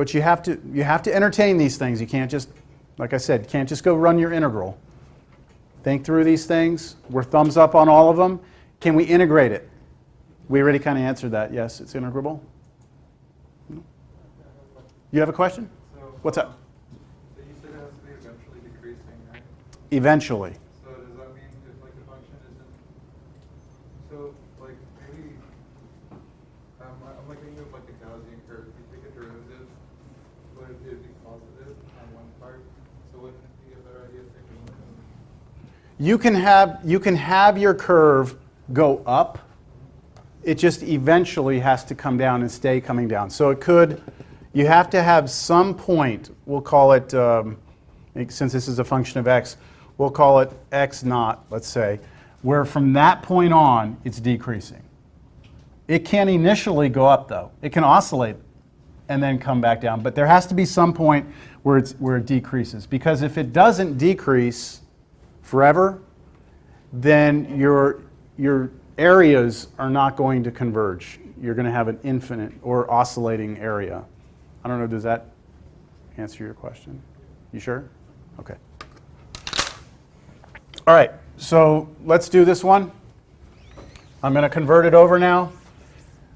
But you have to entertain these things. You can't just, like I said, you can't just go run your integral. Think through these things. We're thumbs up on all of them. Can we integrate it? We already kind of answered that. Yes, it's integrable. You have a question? What's up? So you said it has to be eventually decreasing, right? Eventually. So does that mean if like the function isn't, so like maybe, I'm like thinking of like a Gaussian curve. If you take a derivative, would it be positive on one part? So wouldn't it be a better idea to take a limit? You can have your curve go up. It just eventually has to come down and stay coming down. So it could, you have to have some point, we'll call it, since this is a function of x, we'll call it x naught, let's say, where from that point on, it's decreasing. It can initially go up though. It can oscillate and then come back down. But there has to be some point where it decreases. Because if it doesn't decrease forever, then your areas are not going to converge. You're going to have an infinite or oscillating area. I don't know, does that answer your question? You sure? Okay. All right, so let's do this one. I'm going to convert it over now.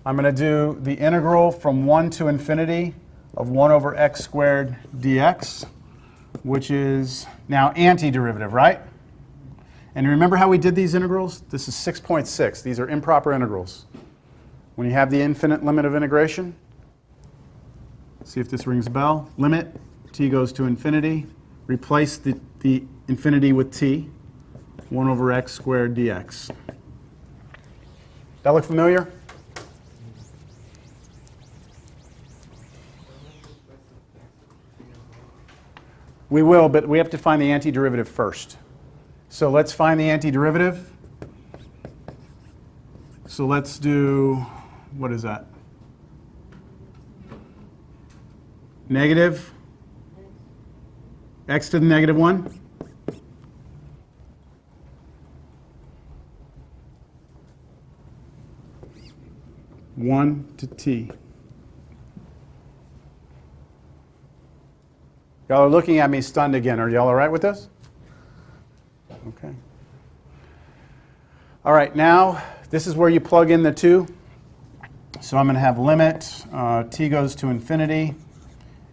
I'm going to do the integral from 1 to infinity of 1 over x squared dx, which is now antiderivative, right? And remember how we did these integrals? This is 6.6. These are improper integrals. When you have the infinite limit of integration, see if this rings a bell. Limit, t goes to infinity. Replace the infinity with t, 1 over x squared dx. That look familiar? We will, but we have to find the antiderivative first. So let's find the antiderivative. So let's do, what is that? Negative x to the negative 1. One to t. Y'all are looking at me stunned again. Are y'all all right with this? Okay. All right, now this is where you plug in the 2. So I'm going to have limit, t goes to infinity,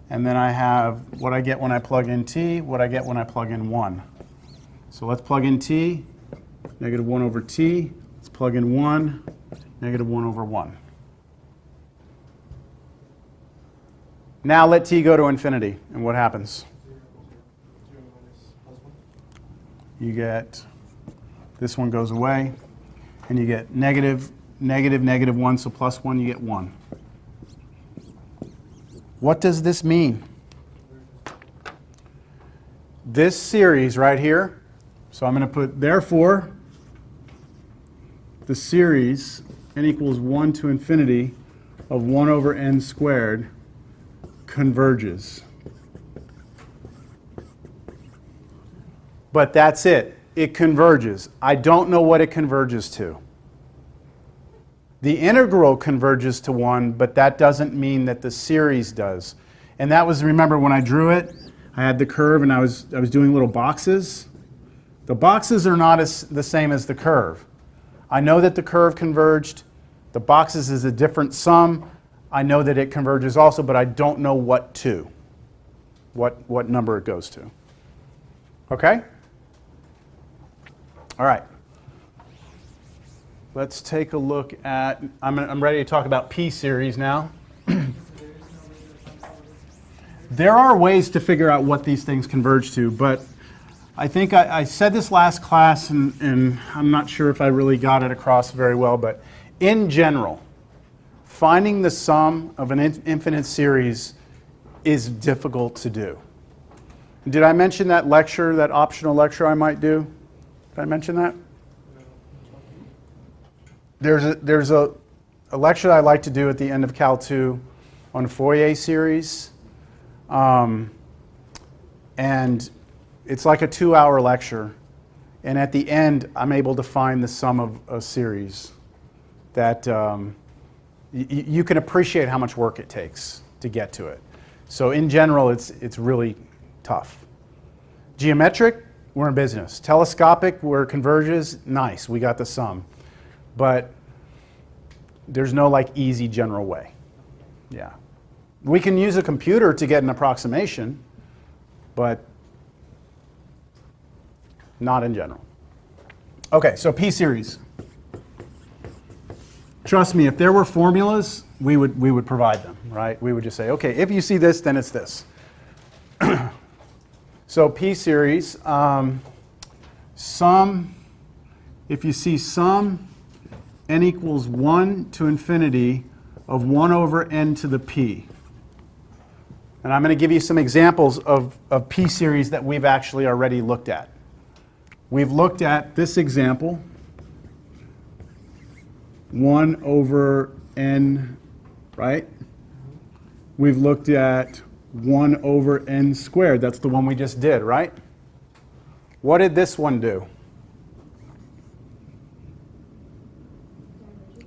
and then I have what I get when I plug in t, what I get when I plug in 1. So let's plug in t, negative 1 over t. Let's plug in 1, negative 1 over 1. Now let t go to infinity, and what happens? You get, this one goes away, and you get negative, negative, negative 1, so plus 1, you get 1. What does this mean? This series right here, so I'm going to put, therefore, the series n equals 1 to infinity of 1 over n squared converges. But that's it. It converges. I don't know what it converges to. The integral converges to 1, but that doesn't mean that the series does. And that was, remember when I drew it, I had the curve and I was doing little boxes. The boxes are not the same as the curve. I know that the curve converged. The boxes is a different sum. I know that it converges also, but I don't know what to, what number it goes to. Okay? All right. Let's take a look at, I'm ready to talk about p-series now. There are ways to figure out what these things converge to, but I think I said this last class, and I'm not sure if I really got it across very well, but in general, finding the sum of an infinite series is difficult to do. Did I mention that lecture, that optional lecture I might do? Did I mention that? There's a lecture that I like to do at the end of Cal 2 on Fourier series. And it's like a 2-hour lecture. And at the end, I'm able to find the sum of a series that you can appreciate how much work it takes to get to it. So in general, it's really tough. Geometric, we're in business. Telescopic, where it converges, nice, we got the sum. But there's no like easy general way. Yeah. We can use a computer to get an approximation, but not in general. Okay, so p-series. Trust me, if there were formulas, we would provide them, right? We would just say, okay, if you see this, then it's this. So p-series, sum, if you see sum n equals 1 to infinity of 1 over n to the p. And I'm going to give you some examples of p-series that we've actually already looked at. We've looked at this example, 1 over n, right? We've looked at 1 over n squared. That's the one we just did, right? What did this one do?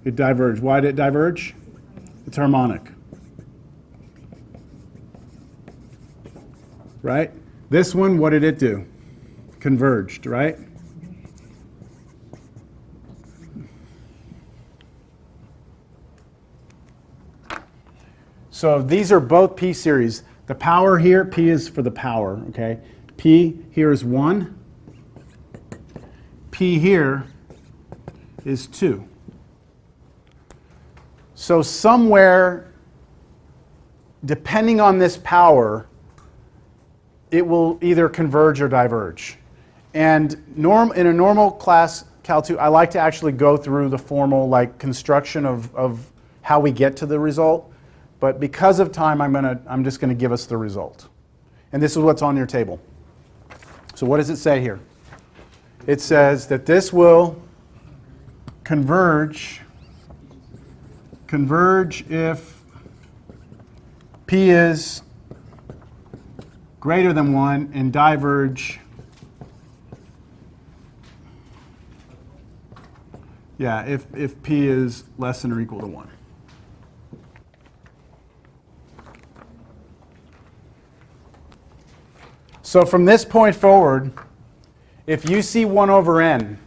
It diverged. Why did it diverge? It's harmonic. Right? This one, what did it do? Converged, right? So these are both p-series. The power here, p is for the power, okay? P here is 1. P here is 2. So somewhere, depending on this power, it will either converge or diverge. And in a normal class, Cal 2, I like to actually go through the formal construction of how we get to the result. But because of time, I'm just going to give us the result. And this is what's on your table. So what does it say here? It says that this will converge if p is greater than 1 and diverge, yeah, if p is less than or equal to 1. So from this point forward, if you see 1 over n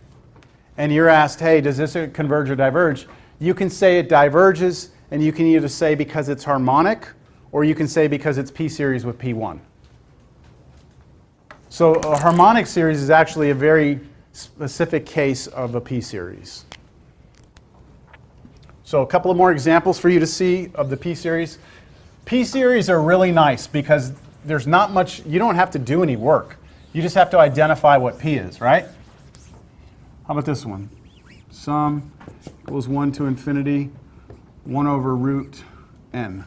and you're asked, hey, does this converge or diverge? You can say it diverges, and you can either say because it's harmonic, or you can say because it's p-series with p1. So a harmonic series is actually a very specific case of a p-series. So a couple of more examples for you to see of the p-series. P-series are really nice because there's not much, you don't have to do any work. You just have to identify what p is, right? How about this one? Sum equals 1 to infinity, 1 over root n.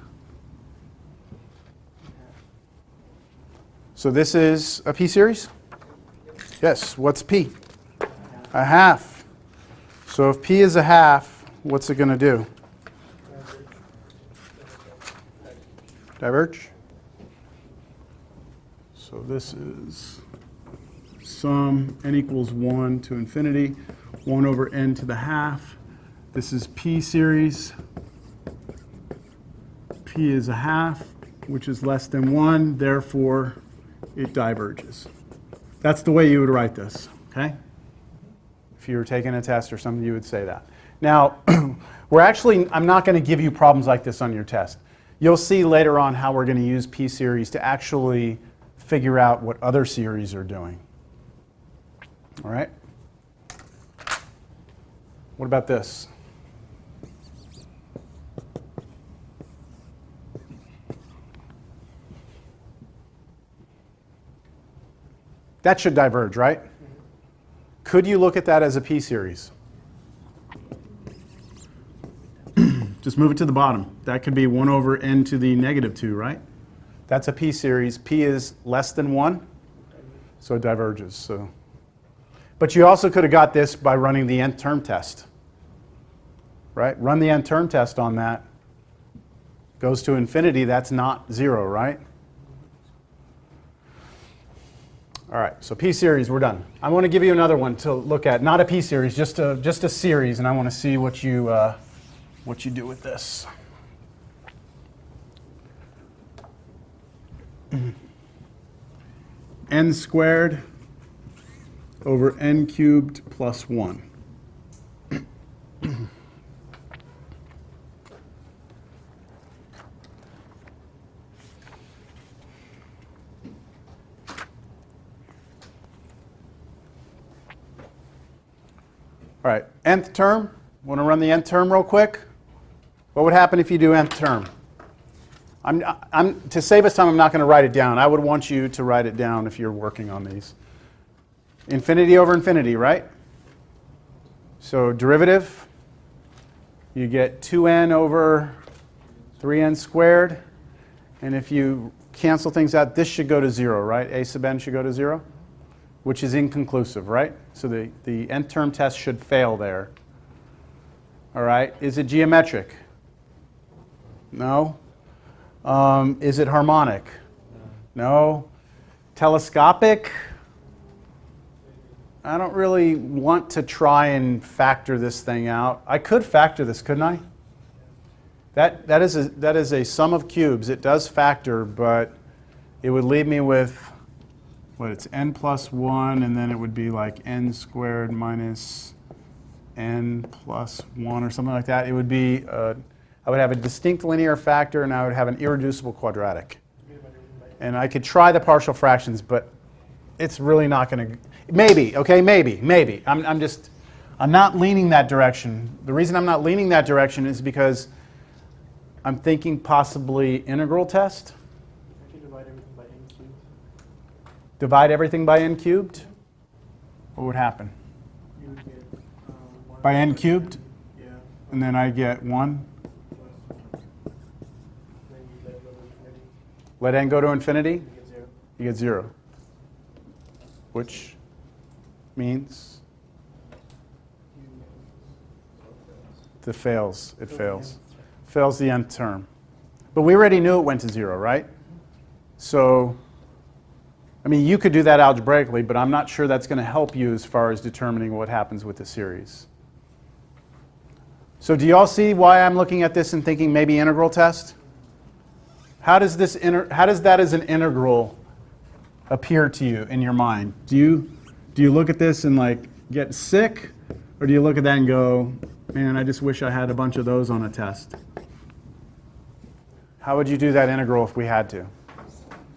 So this is a p-series? Yes. What's p? A half. So if p is a half, what's it going to do? Diverge? So this is sum n equals 1 to infinity, 1 over n to the half. This is p-series. P is a half, which is less than 1. Therefore, it diverges. That's the way you would write this, okay? If you were taking a test or something, you would say that. Now, I'm not going to give you problems like this on your test. You'll see later on how we're going to use p-series to actually figure out what other series are doing. All right? What about this? That should diverge, right? Could you look at that as a p-series? Just move it to the bottom. That could be 1 over n to the negative 2, right? That's a p-series. P is less than 1, so it diverges. So, but you also could have got this by running the nth term test, right? Run the nth term test on that. Goes to infinity, that's not 0, right? All right, so p-series, we're done. I want to give you another one to look at. Not a p-series, just a series, and I want to see what you do with this. n squared over n cubed plus 1. All right, nth term. Want to run the nth term real quick? What would happen if you do nth term? To save us time, I'm not going to write it down. I would want you to write it down if you're working on these. Infinity over infinity, right? So derivative, you get 2n over 3n squared. And if you cancel things out, this should go to 0, right? A sub n should go to 0, which is inconclusive, right? So the nth term test should fail there. All right, is it geometric? No. Is it harmonic? No. Telescopic? I don't really want to try and factor this thing out. I could factor this, couldn't I? That is a sum of cubes. It does factor, but it would leave me with, what, it's n plus 1, and then it would be like n squared minus n plus 1 or something like that. It would be, I would have a distinct linear factor, and I would have an irreducible quadratic. And I could try the partial fractions, but it's really not going to, maybe, okay, maybe. I'm not leaning that direction. The reason I'm not leaning that direction is because I'm thinking possibly integral test. If you divide everything by n cubed. Divide everything by n cubed? What would happen? You would get 1 By n cubed? Yeah. And then I get 1. Then you let go to infinity. Let n go to infinity? You get 0. You get 0. Which means it fails. It fails. Fails the nth term. But we already knew it went to 0, right? So, I mean, you could do that algebraically, but I'm not sure that's going to help you as far as determining what happens with the series. So do you all see why I'm looking at this and thinking maybe integral test? How does that as an integral appear to you in your mind? Do you look at this and like get sick, or do you look at that and go, man, I just wish I had a bunch of those on a test? How would you do that integral if we had to?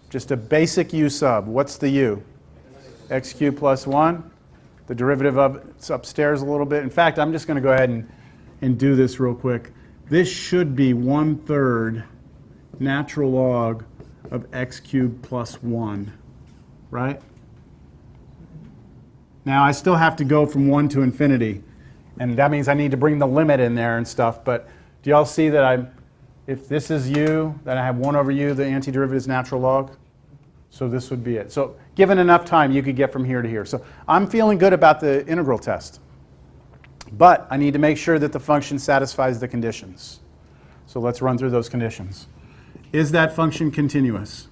Just a basic u sub. What's the u? X cubed plus 1. The derivative of it's upstairs a little bit. In fact, I'm just going to go ahead and do this real quick. This should be 1/3 natural log of x cubed plus 1, right? Now, I still have to go from 1 to infinity, and that means I need to bring the limit in there and stuff, but do y'all see that if this is u, then I have 1 over u, the antiderivative is natural log? So this would be it. So given enough time, you could get from here to here. So I'm feeling good about the integral test, but I need to make sure that the function satisfies the conditions. So let's run through those conditions. Is that function continuous?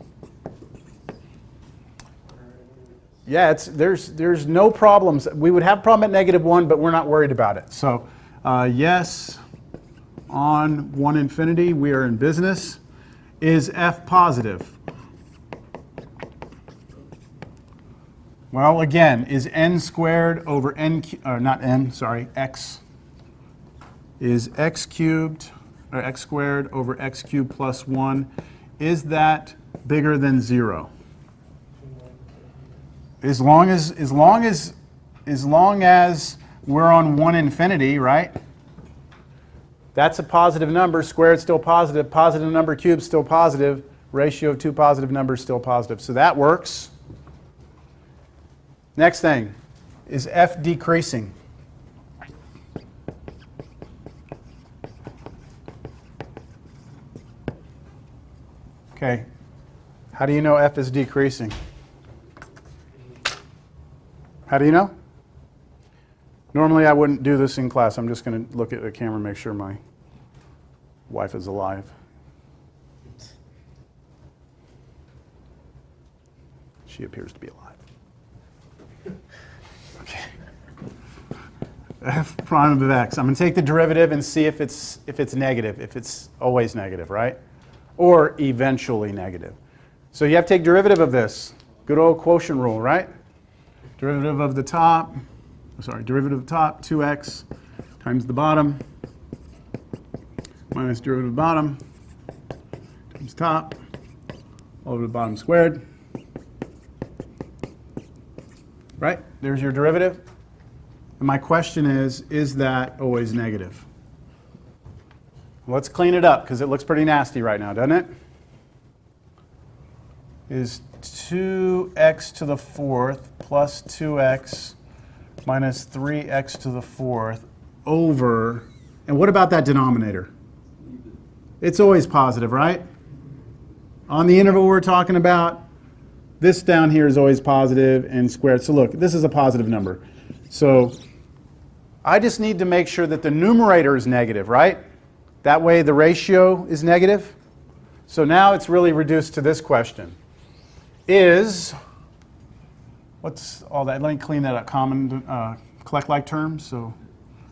Yeah, there's no problems. We would have a problem at -1, but we're not worried about it. So yes, on 1 infinity, we are in business. Is f positive? Well, again, is n squared over n, or not n, sorry, x. Is x cubed, or x squared over x cubed plus 1, is that bigger than 0? As long as we're on 1 infinity, right? That's a positive number, squared still positive, positive number cubed still positive, ratio of 2 positive numbers still positive. So that works. Next thing, is f decreasing? Okay, how do you know f is decreasing? How do you know? Normally I wouldn't do this in class. I'm just going to look at the camera and make sure my wife is alive. She appears to be alive. Okay. F prime of x. I'm going to take the derivative and see if it's negative, if it's always negative, right? Or eventually negative. So you have to take derivative of this. Good old quotient rule, right? Derivative of the top, 2x times the bottom minus derivative of the bottom times top all over the bottom squared. Right? There's your derivative. And my question is that always negative? Let's clean it up because it looks pretty nasty right now, doesn't it? Is 2x to the fourth plus 2x minus 3x to the fourth over, and what about that denominator? It's always positive, right? On the interval we're talking about, this down here is always positive and squared. So look, this is a positive number. So I just need to make sure that the numerator is negative, right? That way the ratio is negative. So now it's really reduced to this question. What's all that? Let me clean that up, collect-like terms. So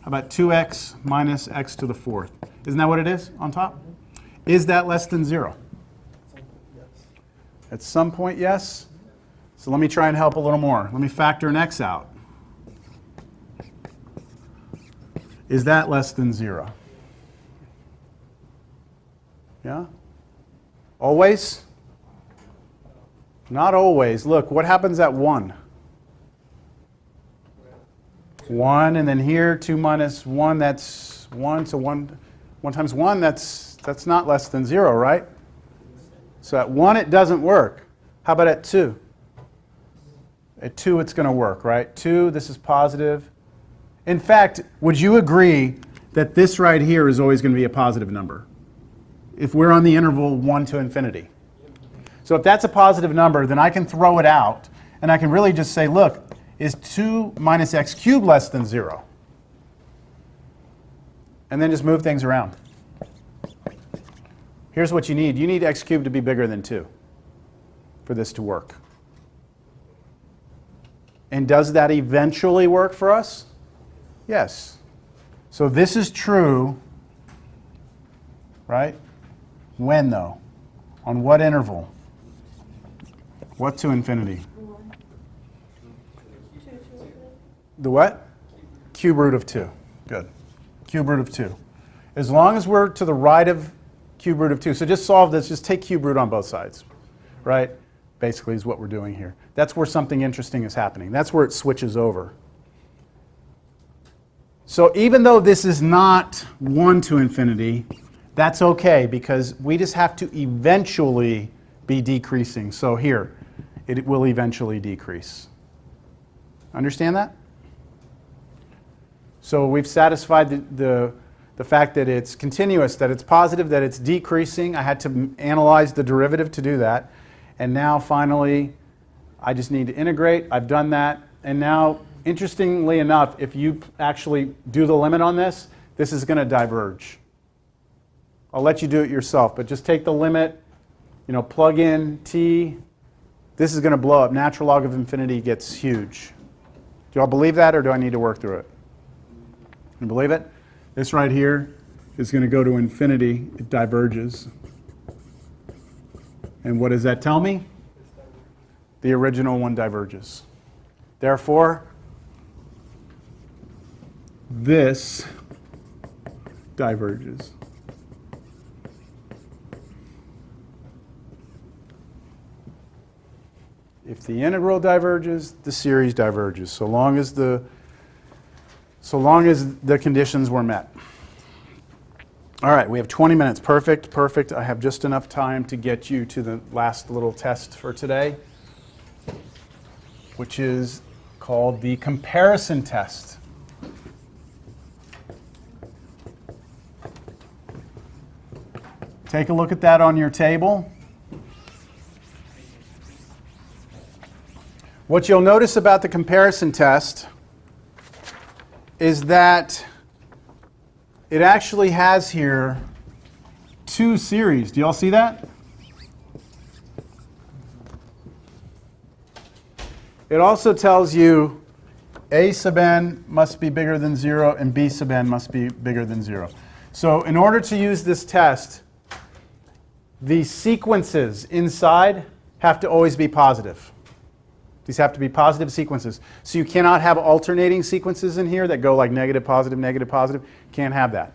how about 2x minus x to the fourth? Isn't that what it is on top? Is that less than 0? Yes. At some point, yes. So let me try and help a little more. Let me factor an x out. Is that less than 0? Yeah? Always? Not always. Look, what happens at 1? 1, and then here, 2 minus 1, that's 1. So 1 times 1, that's not less than 0, right? So at 1, it doesn't work. How about at 2? At 2, it's going to work, right? 2, this is positive. In fact, would you agree that this right here is always going to be a positive number? If we're on the interval 1 to infinity. So if that's a positive number, then I can throw it out, and I can really just say, look, is 2 minus x cubed less than 0? And then just move things around. Here's what you need. You need x cubed to be bigger than 2 for this to work. And does that eventually work for us? Yes. So this is true, right? When, though? On what interval? What to infinity? The what? Cube root of 2. Good. Cube root of 2. As long as we're to the right of cube root of 2. So just solve this. Just take cube root on both sides. Right? Basically is what we're doing here. That's where something interesting is happening. That's where it switches over. So even though this is not 1 to infinity, that's okay because we just have to eventually be decreasing. So here, it will eventually decrease. Understand that? So we've satisfied the fact that it's continuous, that it's positive, that it's decreasing. I had to analyze the derivative to do that. And now finally, I just need to integrate. I've done that. And now, interestingly enough, if you actually do the limit on this, this is going to diverge. I'll let you do it yourself, but just take the limit, plug in t. This is going to blow up. Natural log of infinity gets huge. Do y'all believe that, or do I need to work through it? You believe it? This right here is going to go to infinity. It diverges. And what does that tell me? The original one diverges. Therefore, this diverges. If the integral diverges, the series diverges, so long as the conditions were met. All right, we have 20 minutes. Perfect, perfect. I have just enough time to get you to the last little test for today, which is called the comparison test. Take a look at that on your table. What you'll notice about the comparison test is that it actually has here two series. Do you all see that? It also tells you a sub n must be bigger than 0 and b sub n must be bigger than 0. So in order to use this test, the sequences inside have to always be positive. These have to be positive sequences. So you cannot have alternating sequences in here that go like negative, positive, negative, positive. Can't have that.